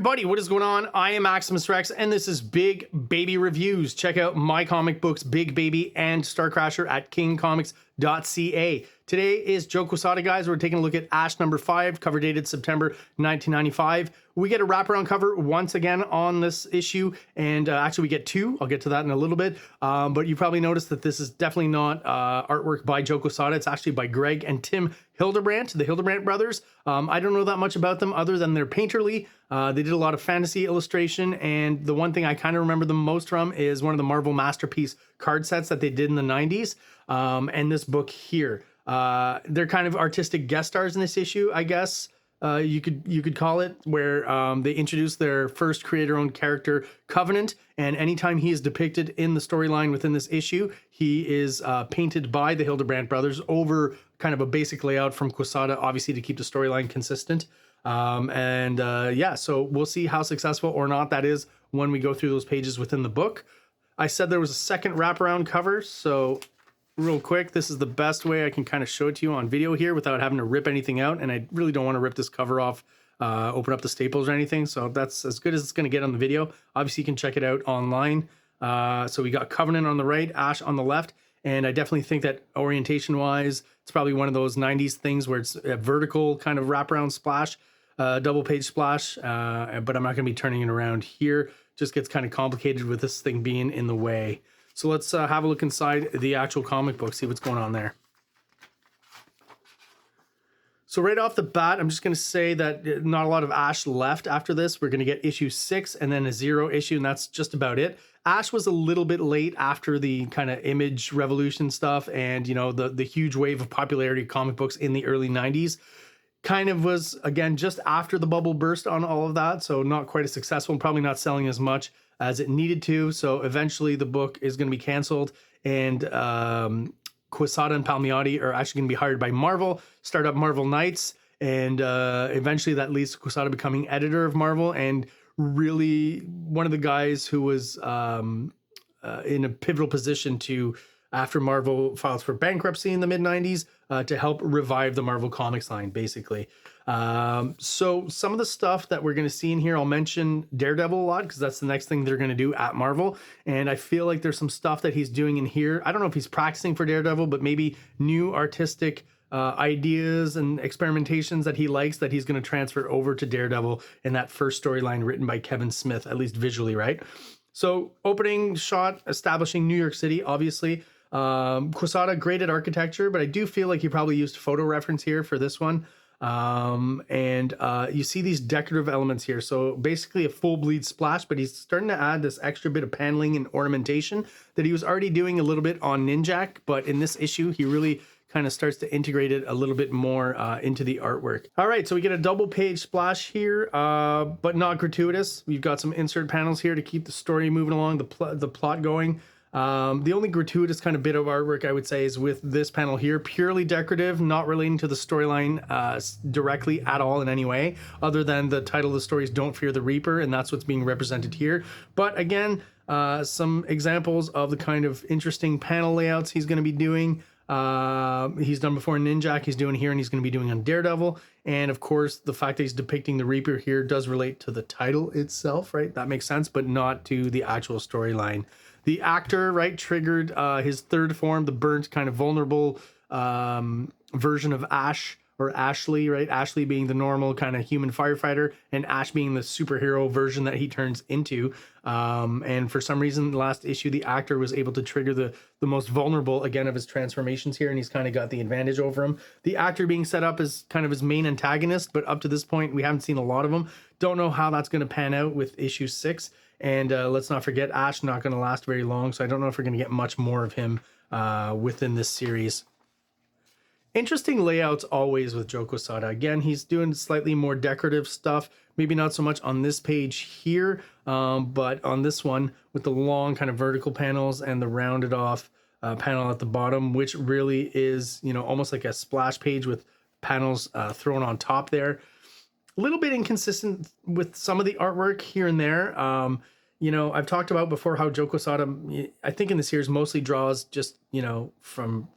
everybody, what is going on? I am Maximus Rex, and this is Big Baby Reviews. Check out my comic books, Big Baby and STARCRASHER at KINGCOMICS.CA. Today is Joe Quesada, guys. We're taking a look at Ash number 5, cover dated September 1995. We get a wraparound cover once again on this issue, and actually we get two. I'll get to that in a little bit. But you probably noticed that this is definitely not artwork by Joe Quesada. It's actually by Greg and Tim Hildebrandt, the Hildebrandt brothers. I don't know that much about them other than they're painterly. They did a lot of fantasy illustration, and the one thing I kind of remember them most from is one of the Marvel Masterpiece card sets that they did in the 90s, and this book here. They're kind of artistic guest stars in this issue, I guess. You could call it, where they introduce their first creator-owned character, Covenant, and anytime he is depicted in the storyline within this issue, he is painted by the Hildebrandt brothers over kind of a basic layout from Quesada, obviously to keep the storyline consistent. Yeah, so we'll see how successful or not that is when we go through those pages within the book. I said there was a second wraparound cover, so real quick, this is the best way I can kind of show it to you on video here without having to rip anything out, and I really don't want to rip this cover off, open up the staples or anything, so that's as good as it's going to get on the video. Obviously, you can check it out online. So we got Covenant on the right, Ash on the left, and I definitely think that orientation-wise, it's probably one of those 90s things where it's a vertical kind of wraparound splash, double page splash, but I'm not going to be turning it around here. Just gets kind of complicated with this thing being in the way. So let's have a look inside the actual comic book, see what's going on there. So right off the bat, I'm just going to say that not a lot of Ash left after this. We're going to get issue 6 and then a 0 issue, and that's just about it. Ash was a little bit late after the kind of image revolution stuff and, you know, the huge wave of popularity of comic books in the early 90s. Kind of was, again, just after the bubble burst on all of that, so not quite as successful and probably not selling as much as it needed to. So eventually the book is going to be canceled, and Quesada and Palmiotti are actually going to be hired by Marvel, start up Marvel Knights, and eventually that leads to Quesada becoming editor of Marvel, and really one of the guys who was in a pivotal position to, after Marvel files for bankruptcy in the mid-90s, to help revive the Marvel Comics line, basically. So some of the stuff that we're going to see in here, I'll mention Daredevil a lot because that's the next thing they're going to do at Marvel. And I feel like there's some stuff that he's doing in here. I don't know if he's practicing for Daredevil, but maybe new artistic ideas and experimentations that he likes that he's going to transfer over to Daredevil in that first storyline written by Kevin Smith, at least visually, right? So opening shot establishing New York City, obviously. Quesada great at architecture, but I do feel like he probably used photo reference here for this one. You see these decorative elements here. So basically a full bleed splash, but he's starting to add this extra bit of paneling and ornamentation that he was already doing a little bit on Ninjak, but in this issue, he really kind of starts to integrate it a little bit more into the artwork. All right, so we get a double page splash here, but not gratuitous. We've got some insert panels here to keep the story moving along, the plot going. The only gratuitous kind of bit of artwork I would say is with this panel here, purely decorative, not relating to the storyline directly at all in any way, other than the title of the story is Don't Fear the Reaper, and that's what's being represented here. But again, some examples of the kind of interesting panel layouts he's going to be doing. He's done before in Ninjak, he's doing here, and he's going to be doing on Daredevil. And of course, the fact that he's depicting the Reaper here does relate to the title itself, right? That makes sense, but not to the actual storyline. The actor, right, triggered his third form, the burnt, kind of vulnerable version of Ash, or Ashley, right? Ashley being the normal kind of human firefighter, and Ash being the superhero version that he turns into. And for some reason, last issue, the actor was able to trigger the most vulnerable, again, of his transformations here, and he's kind of got the advantage over him. The actor being set up as kind of his main antagonist, but up to this point, we haven't seen a lot of them. Don't know how that's going to pan out with issue 6. And let's not forget, Ash not going to last very long, so I don't know if we're going to get much more of him within this series. Interesting layouts always with Joe Quesada. Again, he's doing slightly more decorative stuff, maybe not so much on this page here, but on this one with the long kind of vertical panels and the rounded off panel at the bottom, which really is, you know, almost like a splash page with panels thrown on top there. A little bit inconsistent with some of the artwork here and there. you know, I've talked about before how Joe Quesada, I think in the series mostly draws just, you know, from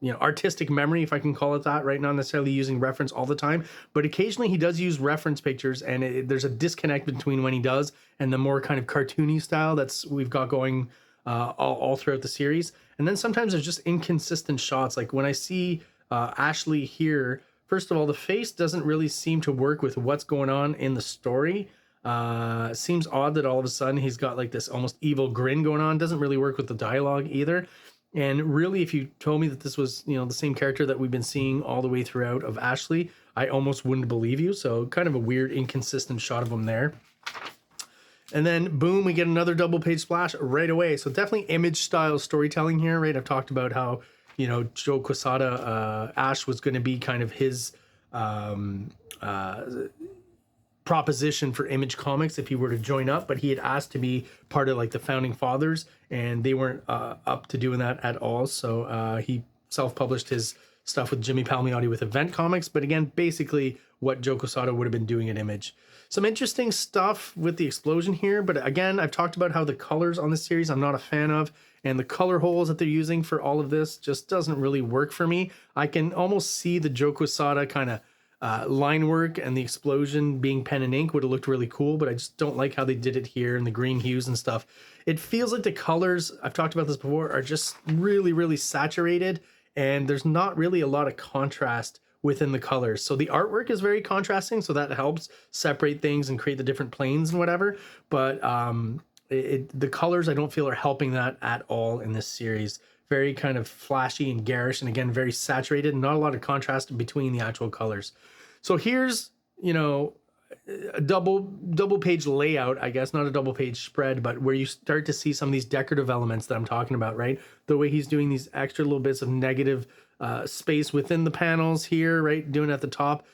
you know, artistic memory, if I can call it that, right? Not necessarily using reference all the time, but occasionally he does use reference pictures, and there's a disconnect between when he does and the more kind of cartoony style that's we've got going all throughout the series. And then sometimes there's just inconsistent shots. Like when I see Ashley here, first of all, the face doesn't really seem to work with what's going on in the story. Seems odd that all of a sudden he's got like this almost evil grin going on. Doesn't really work with the dialogue either. And really, if you told me that this was, you know, the same character that we've been seeing all the way throughout of Ashley, I almost wouldn't believe you. So kind of a weird, inconsistent shot of him there. And then boom, we get another double page splash right away. So definitely image style storytelling here, right? I've talked about how, you know, Joe Quesada, Ash was going to be kind of his proposition for Image Comics if he were to join up, but he had asked to be part of like the founding fathers, and they weren't up to doing that at all. So he self-published his stuff with Jimmy Palmiotti with Event Comics, but again, basically what Joe Quesada would have been doing at Image. Some interesting stuff with the explosion here, but again, I've talked about how the colors on this series I'm not a fan of, and the color holes that they're using for all of this just doesn't really work for me. I can almost see the Joe Quesada kind of line work, and the explosion being pen and ink would have looked really cool, but I just don't like how they did it here and the green hues and stuff. It feels like the colors, I've talked about this before, are just really, really saturated, and there's not really a lot of contrast within the colors. So the artwork is very contrasting, so that helps separate things and create the different planes and whatever, but the colors I don't feel are helping that at all in this series. Very kind of flashy and garish, and again, very saturated, not a lot of contrast between the actual colors. So here's, you know, a double page layout, I guess, not a double page spread, but where you start to see some of these decorative elements that I'm talking about, right? The way he's doing these extra little bits of negative space within the panels here, right? Doing at the top,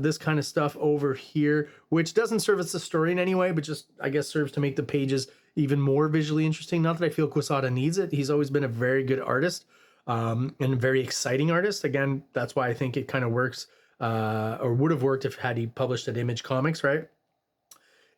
this kind of stuff over here, which doesn't service the story in any way, but just, I guess, serves to make the pages even more visually interesting. Not that I feel Quesada needs it. He's always been a very good artist and a very exciting artist. Again, that's why I think it kind of works or would have worked if had he published at Image Comics, right?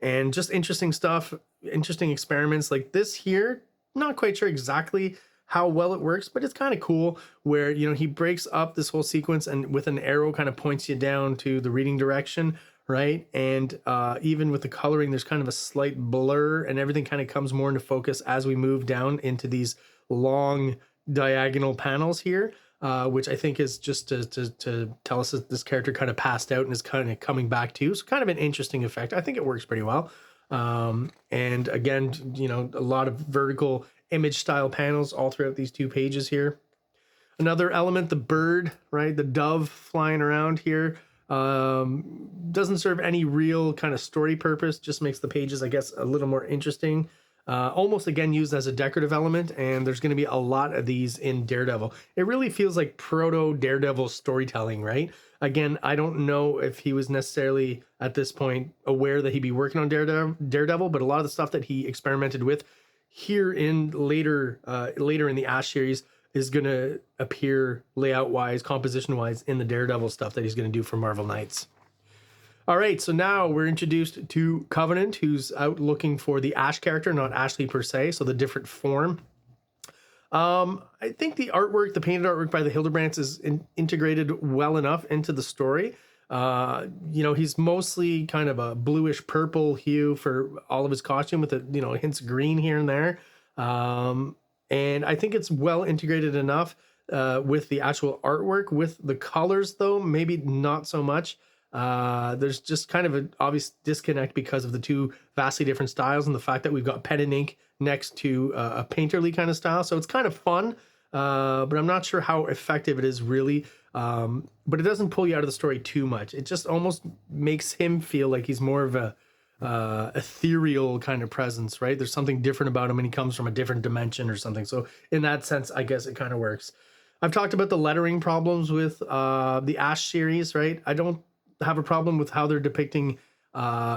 And just interesting stuff, interesting experiments like this here. Not quite sure exactly how well it works, but it's kind of cool where, you know, he breaks up this whole sequence and with an arrow kind of points you down to the reading direction, right? And even with the coloring, there's kind of a slight blur, and everything kind of comes more into focus as we move down into these long diagonal panels here, which I think is just to tell us that this character kind of passed out and is kind of coming back to. So kind of an interesting effect. I think it works pretty well. And again, you know, a lot of vertical image style panels all throughout these two pages here. Another element, the bird, right? The dove flying around here. Doesn't serve any real kind of story purpose, just makes the pages, I guess, a little more interesting. Almost again used as a decorative element, and there's going to be a lot of these in Daredevil. It really feels like proto Daredevil storytelling, right? Again, I don't know if he was necessarily at this point aware that he'd be working on Daredevil, but a lot of the stuff that he experimented with here in later in the Ash series is going to appear layout wise, composition wise in the Daredevil stuff that he's going to do for Marvel Knights. All right, so now we're introduced to Covenant, who's out looking for the Ash character, not Ashley per se, so the different form. I think the artwork, the painted artwork by the Hildebrandts is integrated well enough into the story. You know, he's mostly kind of a bluish purple hue for all of his costume with a, you know, hints of green here and there. And I think it's well integrated enough with the actual artwork. With the colors, though, maybe not so much. There's just kind of an obvious disconnect because of the two vastly different styles and the fact that we've got pen and ink next to a painterly kind of style. So it's kind of fun, but I'm not sure how effective it is really. But it doesn't pull you out of the story too much. It just almost makes him feel like he's more of a ethereal kind of presence, right? There's something different about him and he comes from a different dimension or something. So in that sense, I guess it kind of works. I've talked about the lettering problems with the Ash series, right? I don't have a problem with how they're depicting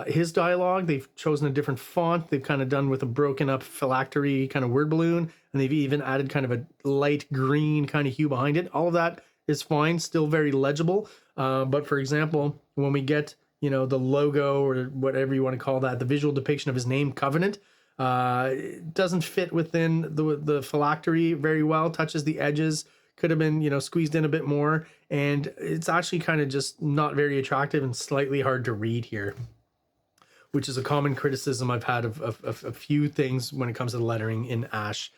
his dialogue. They've chosen a different font. They've kind of done with a broken up phylactery kind of word balloon, and they've even added kind of a light green kind of hue behind it. All of that is fine, still very legible. But for example, when we get, you know, the logo or whatever you want to call that, the visual depiction of his name, Covenant, It doesn't fit within the phylactery very well, touches the edges, could have been, you know, squeezed in a bit more, and it's actually kind of just not very attractive and slightly hard to read here, which is a common criticism I've had of a few things when it comes to the lettering in Ash.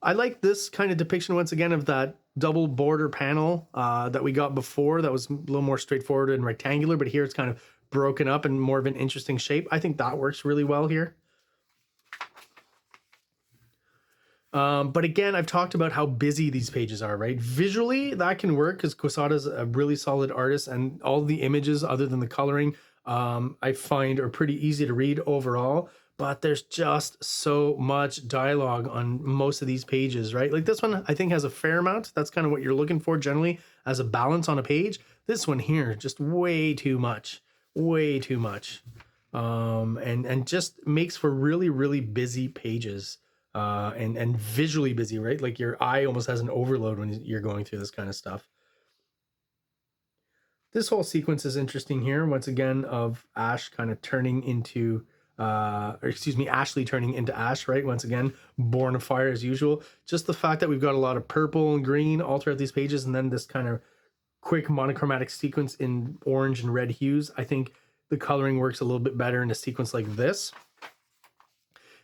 I like this kind of depiction once again of that double border panel that we got before. That was a little more straightforward and rectangular, but here it's kind of broken up and more of an interesting shape. I think that works really well here. But again, I've talked about how busy these pages are, right? Visually, that can work because Quesada's a really solid artist, and all the images other than the coloring, I find are pretty easy to read overall. But there's just so much dialogue on most of these pages, right? Like this one, I think has a fair amount. That's kind of what you're looking for generally as a balance on a page. This one here, just way too much, way too much. And just makes for really, really busy pages. And visually busy, right? Like your eye almost has an overload when you're going through this kind of stuff. This whole sequence is interesting here, once again, of Ash kind of turning into, Ashley turning into Ash, right? Once again, born of fire as usual. Just the fact that we've got a lot of purple and green all throughout these pages, and then this kind of quick monochromatic sequence in orange and red hues. I think the coloring works a little bit better in a sequence like this.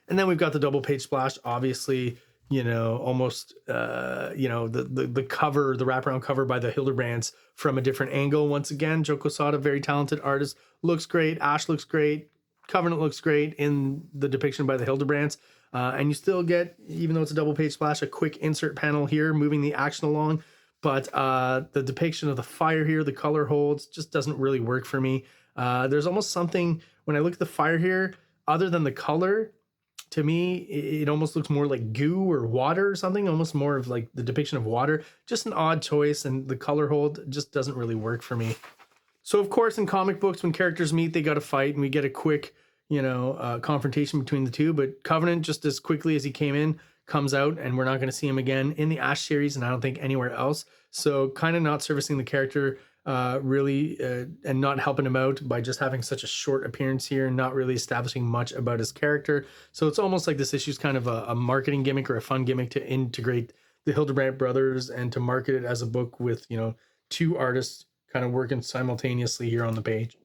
And then we've got the double page splash, obviously, you know, almost, you know, the cover, the wraparound cover by the Hildebrandts from a different angle. Once again, Joe Quesada, very talented artist, looks great. Ash looks great. Covenant looks great in the depiction by the Hildebrandts. And you still get, even though it's a double page splash, a quick insert panel here moving the action along. But the depiction of the fire here, the color holds, just doesn't really work for me. There's almost something, when I look at the fire here, other than the color, to me, it almost looks more like goo or water or something, almost more of like the depiction of water. Just an odd choice, and the color hold just doesn't really work for me. So, of course, in comic books, when characters meet, they got to fight, and we get a quick, you know, confrontation between the two. But Covenant, just as quickly as he came in, comes out, and we're not going to see him again in the Ash series, and I don't think anywhere else. So, kind of not servicing the character really, and not helping him out by just having such a short appearance here, not really establishing much about his character. So it's almost like this issue is kind of a marketing gimmick or a fun gimmick to integrate the Hildebrandt brothers and to market it as a book with, you know, two artists kind of working simultaneously here on the page.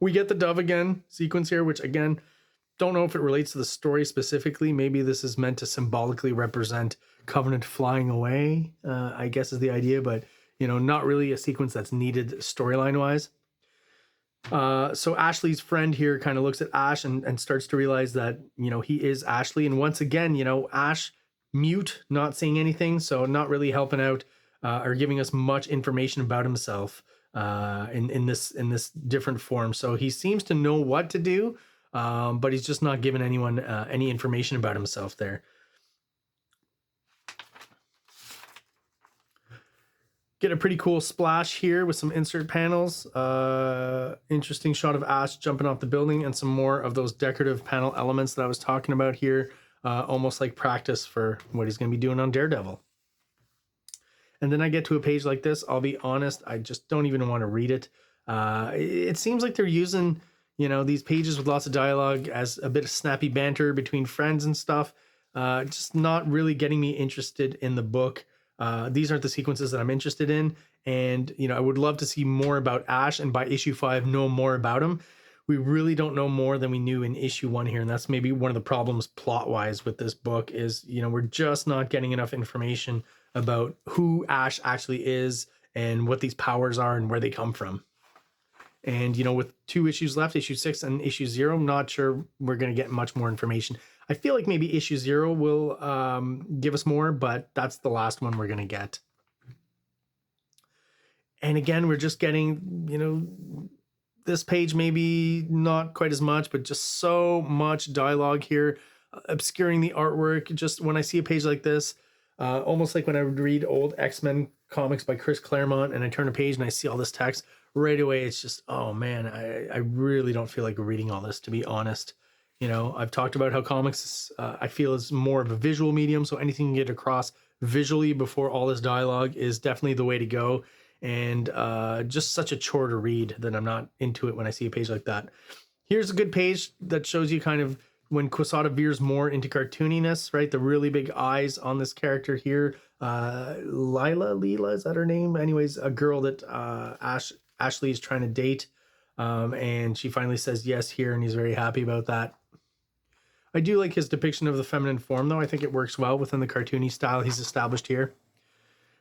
We get the Dove Again sequence here, which again, don't know if it relates to the story specifically. Maybe this is meant to symbolically represent Covenant flying away, I guess is the idea, but you know, not really a sequence that's needed storyline wise. So Ashley's friend here kind of looks at Ash and starts to realize that, you know, he is Ashley. And once again, you know, Ash mute, not saying anything. So not really helping out or giving us much information about himself in this different form. So he seems to know what to do, but he's just not giving anyone any information about himself there. Get a pretty cool splash here with some insert panels. Interesting shot of Ash jumping off the building and some more of those decorative panel elements that I was talking about here. Almost like practice for what he's going to be doing on Daredevil. And then I get to a page like this. I'll be honest, I just don't even want to read it. It seems like they're using, you know, these pages with lots of dialogue as a bit of snappy banter between friends and stuff. Just not really getting me interested in the book. These aren't the sequences that I'm interested in. And, you know, I would love to see more about Ash and by issue 5, know more about him. We really don't know more than we knew in issue 1 here. And that's maybe one of the problems plot wise with this book is, you know, we're just not getting enough information about who Ash actually is and what these powers are and where they come from. And, you know, with 2 issues left, issue 6 and issue 0, I'm not sure we're going to get much more information. I feel like maybe issue 0 will give us more, but that's the last one we're going to get. And again, we're just getting, you know, this page maybe not quite as much, but just so much dialogue here, obscuring the artwork. Just when I see a page like this, almost like when I would read old X-Men comics by Chris Claremont and I turn a page and I see all this text, right away it's just, oh man, I really don't feel like reading all this, to be honest. You know, I've talked about how comics, I feel, is more of a visual medium, so anything you can get across visually before all this dialogue is definitely the way to go. And just such a chore to read that I'm not into it when I see a page like that. Here's a good page that shows you kind of when Quesada veers more into cartooniness, right? The really big eyes on this character here. Leela, is that her name? Anyways, a girl that Ashley is trying to date. And she finally says yes here, and he's very happy about that. I do like his depiction of the feminine form, though. I think it works well within the cartoony style he's established here.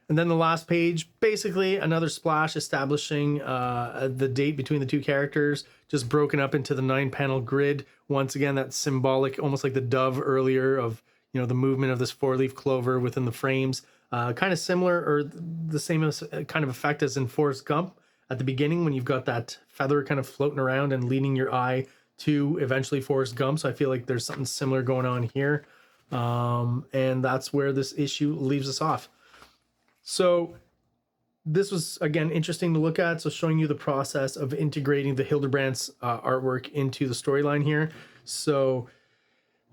And then the last page, basically another splash establishing the date between the two characters, just broken up into the 9-panel grid. Once again, that symbolic, almost like the dove earlier of, you know, the movement of this 4-leaf clover within the frames. Kind of similar or the same kind of effect as in Forrest Gump at the beginning when you've got that feather kind of floating around and leading your eye to eventually Forrest Gump. So I feel like there's something similar going on here. And that's where this issue leaves us off. So this was, again, interesting to look at. So showing you the process of integrating the HIDERBRANTS artwork into the storyline here. So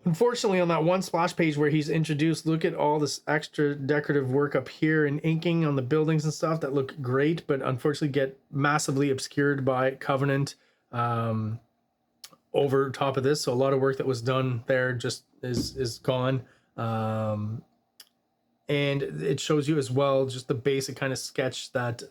unfortunately, on that one splash page where he's introduced, look at all this extra decorative work up here and inking on the buildings and stuff that look great, but unfortunately get massively obscured by Covenant over top of this. So a lot of work that was done there just is gone. And it shows you as well just the basic kind of sketch that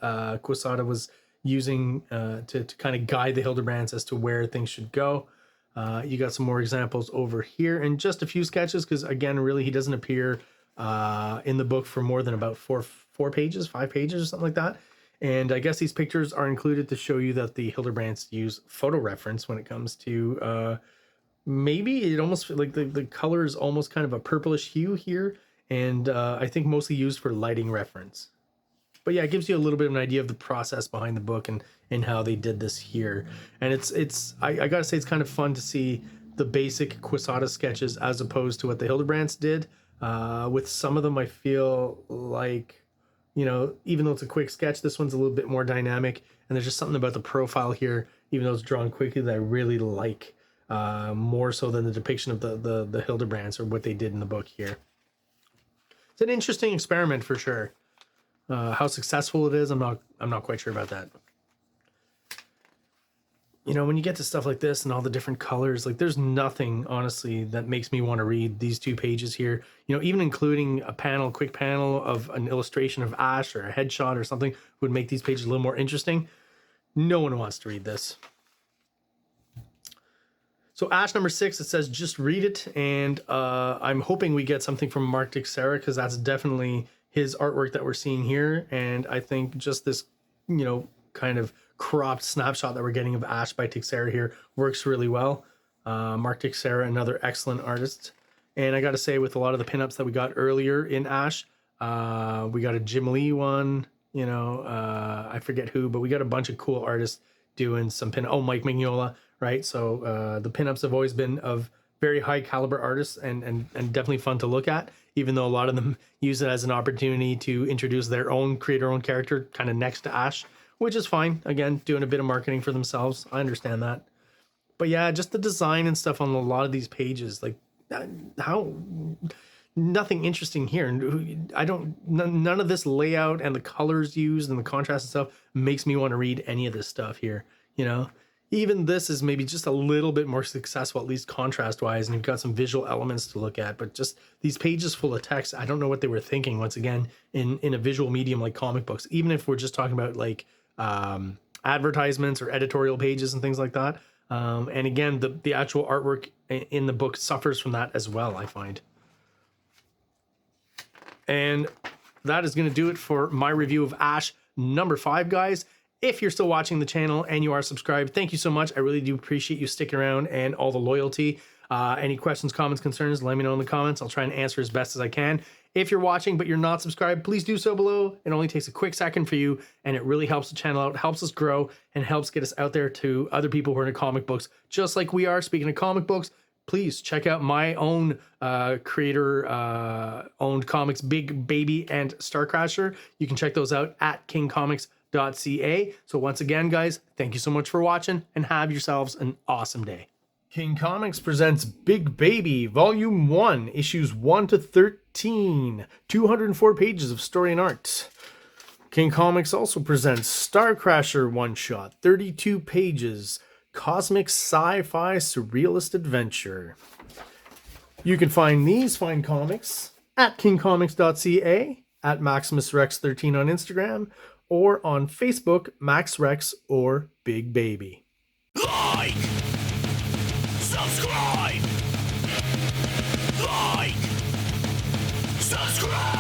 Quesada was using to kind of guide the HIDERBRANTS as to where things should go. You got some more examples over here and just a few sketches because, again, really he doesn't appear in the book for more than about 5 pages or something like that. And I guess these pictures are included to show you that the HIDERBRANTS use photo reference when it comes to maybe it almost like the color is almost kind of a purplish hue here. And I think mostly used for lighting reference. But yeah, it gives you a little bit of an idea of the process behind the book and how they did this here. And I gotta say, it's kind of fun to see the basic Quesada sketches as opposed to what the HIDERBRANTS did. With some of them, I feel like, you know, even though it's a quick sketch, this one's a little bit more dynamic. And there's just something about the profile here, even though it's drawn quickly, that I really like more so than the depiction of the HIDERBRANTS or what they did in the book here. It's an interesting experiment for sure. How successful it is, I'm not quite sure about that. You know, when you get to stuff like this and all the different colors, like there's nothing honestly that makes me want to read these 2 pages here. You know, even including a quick panel of an illustration of Ash or a headshot or something would make these pages a little more interesting. No one wants to read this. So Ash number 6, it says just read it, and I'm hoping we get something from Mark Teixeira because that's definitely his artwork that we're seeing here. And I think just this, you know, kind of cropped snapshot that we're getting of Ash by Teixeira here works really well. Mark Teixeira, another excellent artist. And I got to say, with a lot of the pinups that we got earlier in Ash, we got a Jim Lee one, you know, I forget who, but we got a bunch of cool artists doing some Mike Mignola. Right, so the pinups have always been of very high caliber artists and definitely fun to look at, even though a lot of them use it as an opportunity to introduce create their own character kind of next to Ash, which is fine. Again, doing a bit of marketing for themselves. I understand that. But yeah, just the design and stuff on a lot of these pages, like how nothing interesting here. None of this layout and the colors used and the contrast and stuff makes me want to read any of this stuff here, you know? Even this is maybe just a little bit more successful, at least contrast-wise, and you've got some visual elements to look at, but just these pages full of text, I don't know what they were thinking, once again, in a visual medium like comic books, even if we're just talking about like advertisements or editorial pages and things like that. And again, the actual artwork in the book suffers from that as well, I find. And that is going to do it for my review of Ash number 5, guys. If you're still watching the channel and you are subscribed, thank you so much. I really do appreciate you sticking around and all the loyalty. Any questions, comments, concerns, let me know in the comments. I'll try and answer as best as I can. If you're watching but you're not subscribed, please do so below. It only takes a quick second for you, and it really helps the channel out, helps us grow, and helps get us out there to other people who are into comic books, just like we are. Speaking of comic books, please check out my own creator-owned comics, Big Baby and STARCRASHER. You can check those out at KINGCOMICS.CA. So once again, guys, thank you so much for watching, and have yourselves an awesome day. King Comics presents Big Baby, Volume 1, Issues 1 to 13, 204 pages of story and art. King Comics also presents STARCRASHER one-shot, 32 pages, cosmic sci-fi surrealist adventure. You can find these fine comics at KingComics.CA, at MaximusRex13 on Instagram, or on Facebook, MaxRex or Big Baby. Like! Subscribe! Like! Subscribe!